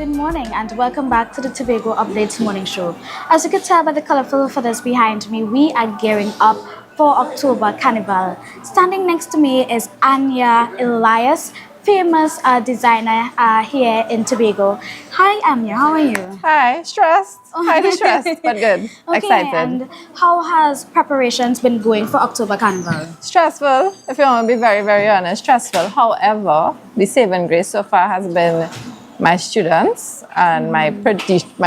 Good morning and welcome back to the Tobago Updates Morning Show. As you can tell by the colorful feathers behind me, we are gearing up for October Carnival. Standing next to me is Anya Elias, famous designer here in Tobago. Hi Anya, how are you? Hi, stressed. Highly stressed, but good. Okay, Excited. and how has preparations been going for October Carnival? Stressful, if you want to be very, very honest, stressful. However, the saving grace so far has been my students and my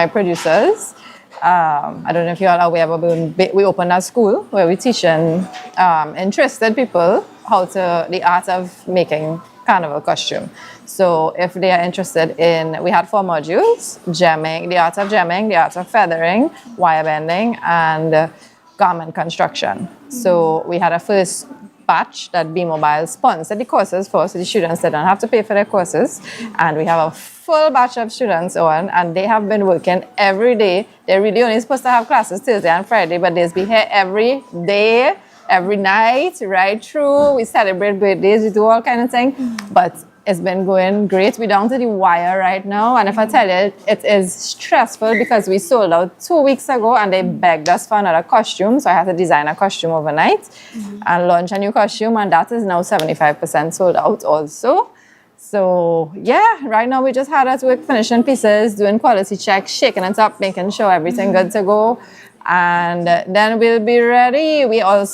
producers. I don't know if you all are aware, but we opened a school where we teach interested people the art of making carnival costume. So if they are interested we had 4 modules: gemming, the art of gemming, the art of feathering, wire bending, and garment construction. So we had a first batch that B Mobile sponsored the courses for, so the students didn't have to pay for their courses. And we have a full batch of students on, and they have been working every day. They're really only supposed to have classes Thursday and Friday, but they'll be here every day, every night, right through. We celebrate birthdays, we do all kind of things. But it's been going great. We're down to the wire right now. And if I tell you, it is stressful because we sold out 2 weeks ago and they begged us for another costume. So I had to design a costume overnight and launch a new costume. And that is now 75% sold out also. So yeah, right now we just had us work finishing pieces, doing quality checks, shaking it up, making sure everything good to go. And then we'll be ready. We are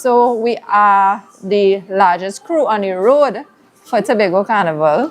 the largest crew on the road for Tobago Carnival.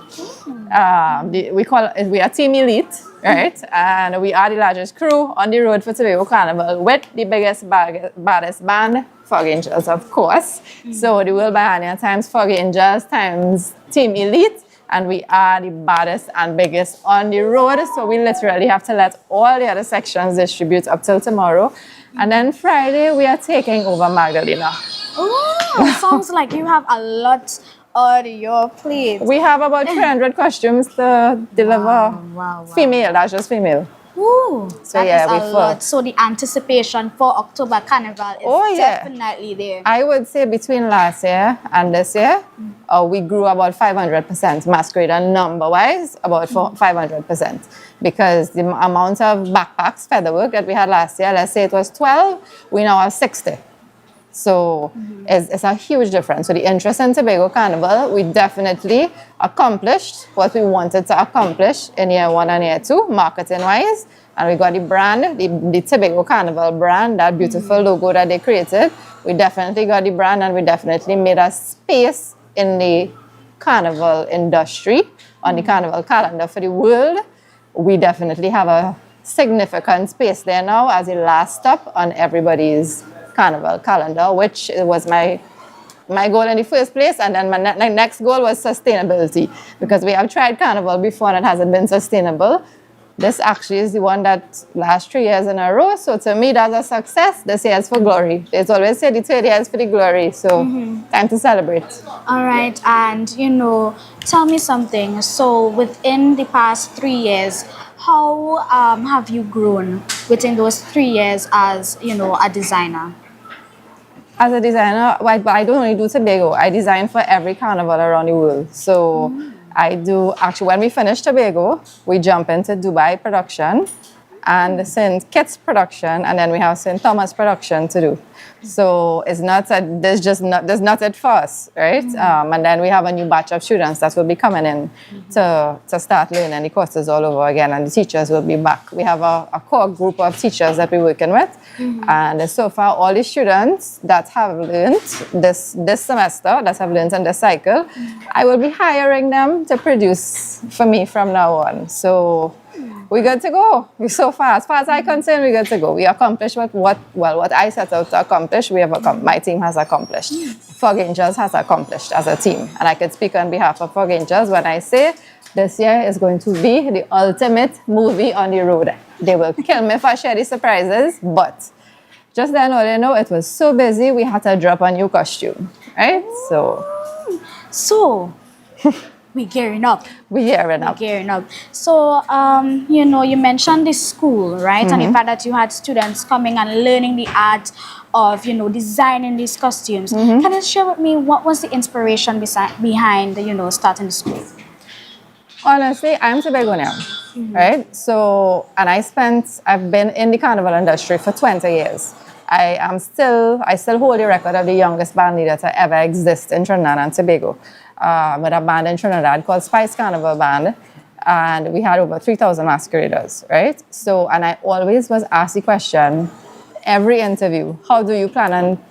We are Team Elite, right? And we are the largest crew on the road for Tobago Carnival with the biggest, baddest band, Fog Angels, of course. So the World Biennial times Fog Angels times Team Elite. And we are the baddest and biggest on the road. So we literally have to let all the other sections distribute up till tomorrow. And then Friday, we are taking over Magdalena. Oh, sounds like you have a lot on your plate. We have about 300 costumes to deliver. Wow. Female, that's just female. Ooh, So that is we a lot. So the anticipation for October Carnival is definitely there. I would say between last year and this year, we grew about 500%, masquerade and number-wise, about 500%. Because the amount of backpacks, featherwork that we had last year, let's say it was 12, we now have 60. So it's a huge difference. So the interest in Tobago Carnival, we definitely accomplished what we wanted to accomplish in year 1 and year 2, marketing-wise. And we got the brand, the Tobago Carnival brand, that beautiful logo that they created. We definitely got the brand, and we definitely made a space in the carnival industry, on the carnival calendar for the world. We definitely have a significant space there now as the last stop on everybody's carnival calendar, which was my goal in the first place. And then my next goal was sustainability, because we have tried carnival before and it hasn't been sustainable. This actually is the one that last 3 years in a row. So to me, that's a success. This year is for glory. It's always said the 3rd year is for the glory. So time to celebrate. All right. And, tell me something. So within the past 3 years, how have you grown within those 3 years as, a designer? As a designer, I don't only do Tobago. I design for every carnival around the world. So I do, actually, when we finish Tobago, we jump into Dubai production and St. Kitts production, and then we have St. Thomas production to do. So it's not that there's not it for us, right? And then we have a new batch of students that will be coming in to start learning the courses all over again, and the teachers will be back. We have a core group of teachers that we're working with, and so far all the students that have learned this semester, that have learned in this cycle, I will be hiring them to produce for me from now on. So we're good to go. So far, as far as I'm concerned, we're good to go. We accomplished what I set out to accomplish. My team has accomplished. Fog Angels has accomplished as a team. And I can speak on behalf of Fog Angels when I say this year is going to be the ultimate movie on the road. They will kill me for sharing surprises, but just then, all you know, it was so busy, we had to drop a new costume, right? So we're gearing up. Gearing up. So, you mentioned this school, right? And the fact that you had students coming and learning the art of, designing these costumes. Can you share with me what was the inspiration behind, starting the school? Honestly, I'm Tobagonian. right? So, and I've been in the carnival industry for 20 years. I still hold the record of the youngest band leader to ever exist in Trinidad and Tobago, with a band in Trinidad called Spice Carnival Band. And we had over 3,000 masqueraders, right? So, and I always was asked the question, every interview, how do you plan on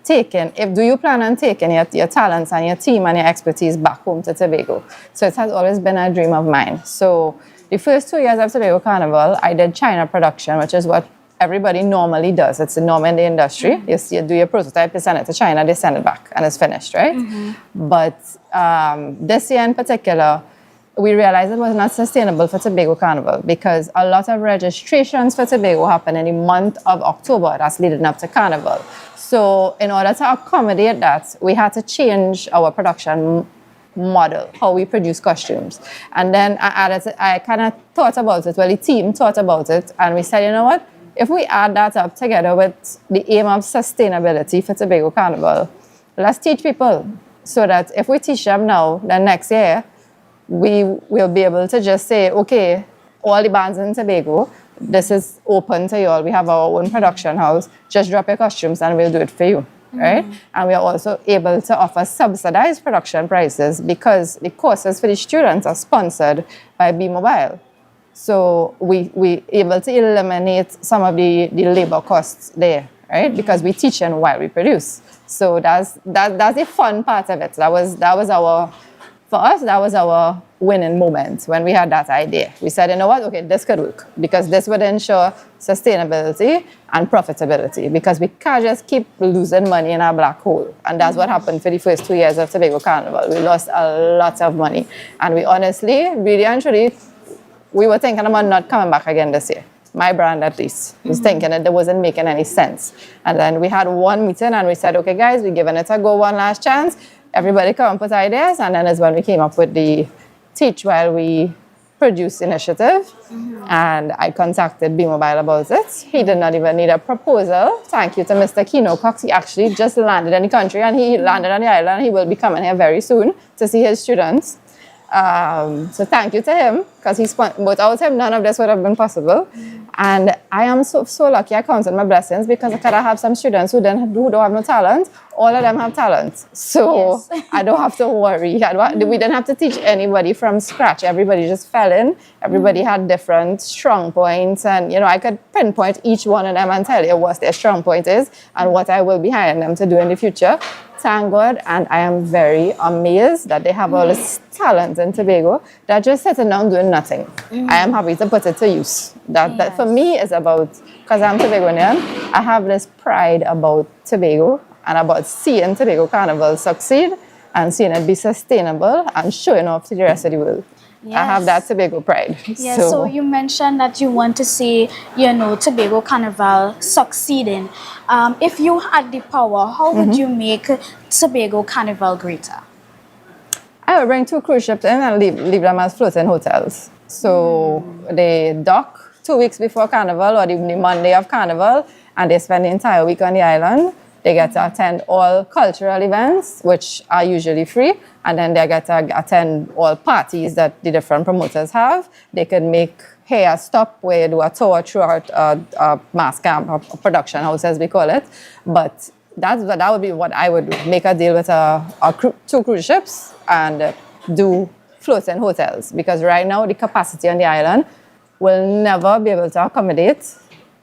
do you plan on taking your talents and your team and your expertise back home to Tobago? So it has always been a dream of mine. So the first 2 years of Tobago Carnival, I did China production, which is what everybody normally does. It's the norm in the industry. You do your prototype, you send it to China, they send it back, and it's finished, right? But this year in particular, we realized it was not sustainable for Tobago Carnival because a lot of registrations for Tobago happen in the month of October. That's leading up to Carnival. So in order to accommodate that, we had to change our production model, how we produce costumes. And then I kind of thought about it, well, the team thought about it, and we said, you know what, if we add that up together with the aim of sustainability for Tobago Carnival, let's teach people so that if we teach them now, then next year, we will be able to just say, okay, all the bands in Tobago, this is open to you all. We have our own production house. Just drop your costumes and we'll do it for you, right? And we are also able to offer subsidized production prices because the courses for the students are sponsored by B Mobile. So we able to eliminate some of the labor costs there, right? Because we teach them while we produce. So that's the fun part of it. That was our winning moment when we had that idea. We said, you know what, okay, this could work because this would ensure sustainability and profitability because we can't just keep losing money in our black hole. And that's what happened for the first 2 years of Tobago Carnival. We lost a lot of money. And we honestly, really and truly, we were thinking about not coming back again this year. My brand, at least, was thinking that it wasn't making any sense. And then we had one meeting and we said, okay, guys, we're giving it a go, one last chance. Everybody come up with ideas. And then is when we came up with the Teach While We Produce initiative. And I contacted B Mobile about it. He did not even need a proposal. Thank you to Mr. Keno Cox. He actually just landed in the country and he landed on the island. He will be coming here very soon to see his students. So thank you to him, because without him, none of this would have been possible. And I am so lucky. I counted my blessings because I could have some students who don't have no talent. All of them have talent. So yes. I don't have to worry. We didn't have to teach anybody from scratch. Everybody just fell in. Everybody had different strong points. And, I could pinpoint each one of them and tell you what their strong point is and what I will be hiring them to do in the future. Thank God, and I am very amazed that they have all this talent in Tobago that just sitting down doing nothing. I am happy to put it to use. That for me is about, because I'm Tobagonian, I have this pride about Tobago and about seeing Tobago Carnival succeed and seeing it be sustainable and showing off to the rest of the world. Yes. I have that Tobago pride. Yes, so you mentioned that you want to see, Tobago Carnival succeeding. If you had the power, how would you make Tobago Carnival greater? I would bring 2 cruise ships in and leave them as floating hotels. So they dock 2 weeks before Carnival or the Monday of Carnival, and they spend the entire week on the island. They get to attend all cultural events, which are usually free, and then they get to attend all parties that the different promoters have. They can make a stop where you do a tour throughout a mass camp, or production house as we call it. But that would be what I would do. Make a deal with 2 cruise ships and do floating hotels. Because right now the capacity on the island will never be able to accommodate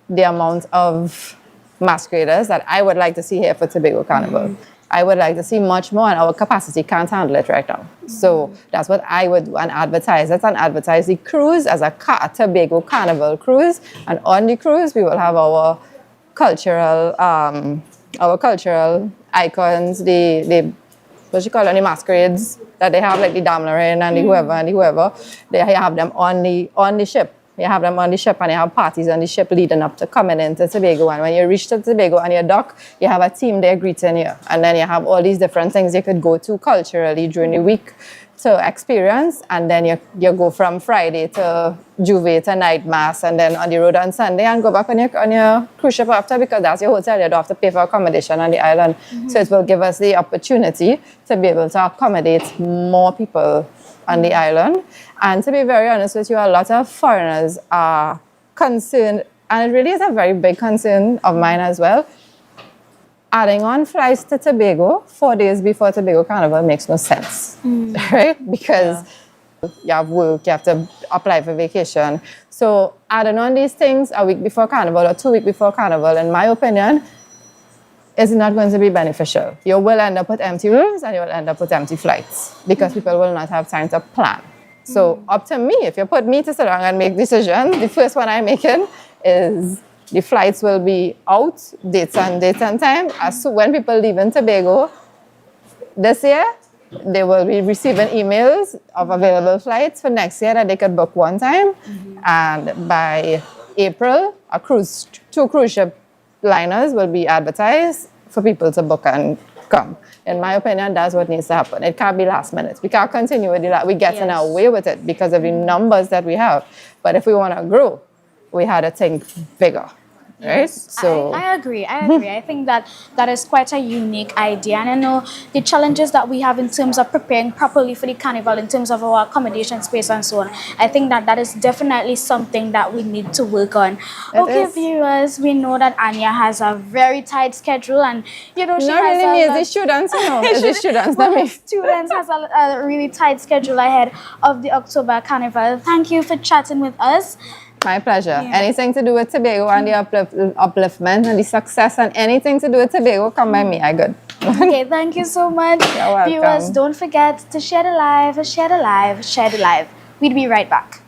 the amount of masqueraders that I would like to see here for Tobago Carnival. I would like to see much more, and our capacity can't handle it right now. So that's what I would do, and advertise it, and advertise the cruise as a Tobago Carnival cruise. And on the cruise, we will have our cultural icons, the masquerades that they have, like the Damlarin and the whoever. They have them on the ship. You have them on the ship, and you have parties on the ship leading up to coming into Tobago. And when you reach to Tobago and you dock, you have a team there greeting you. And then you have all these different things you could go to culturally during the week to experience. And then you go from Friday to Juve to night mass, and then on the road on Sunday, and go back on your cruise ship after, because that's your hotel. You don't have to pay for accommodation on the island. So it will give us the opportunity to be able to accommodate more people on the island. And to be very honest with you, a lot of foreigners are concerned, and it really is a very big concern of mine as well. Adding on flights to Tobago 4 days before Tobago Carnival makes no sense, right? Because you have work, you have to apply for vacation. So adding on these things a week before Carnival or 2 weeks before Carnival, in my opinion, is not going to be beneficial. You will end up with empty rooms and you will end up with empty flights because people will not have time to plan. So up to me, if you put me to sit down and make decisions, the first one I'm making is the flights will be out, dates and time. So when people leave in Tobago this year, they will be receiving emails of available flights for next year that they could book one time. And by April, two cruise ship liners will be advertised for people to book and come. In my opinion, that's what needs to happen. It can't be last minute. We can't continue with it. We get in our way with it because of the numbers that we have. But if we want to grow, we had to think bigger. Right? So I agree. I think that is quite a unique idea. And I know the challenges that we have in terms of preparing properly for the carnival, in terms of our accommodation space and so on. I think that is definitely something that we need to work on. Okay, viewers, we know that Anya has a very tight schedule, and she not has really me, it's the students, it's the students, not me. Students has a really tight schedule ahead of the October Carnival. Thank you for chatting with us. My pleasure. Anything to do with Tobago and the upliftment and the success and anything to do with Tobago, come by me. I good. Okay, thank you so much. You're welcome. Viewers, don't forget to share the live. We'll be right back.